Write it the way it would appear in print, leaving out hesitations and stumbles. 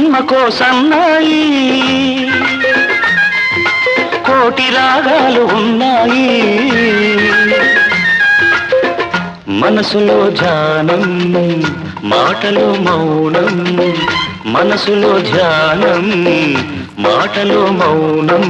అమ్మకో సన్నాయి కోటి రాగాలు ఉన్నాయి మనసులో ధ్యానం మాటలో మౌనం మనసులో ధ్యానం మాటలో మౌనం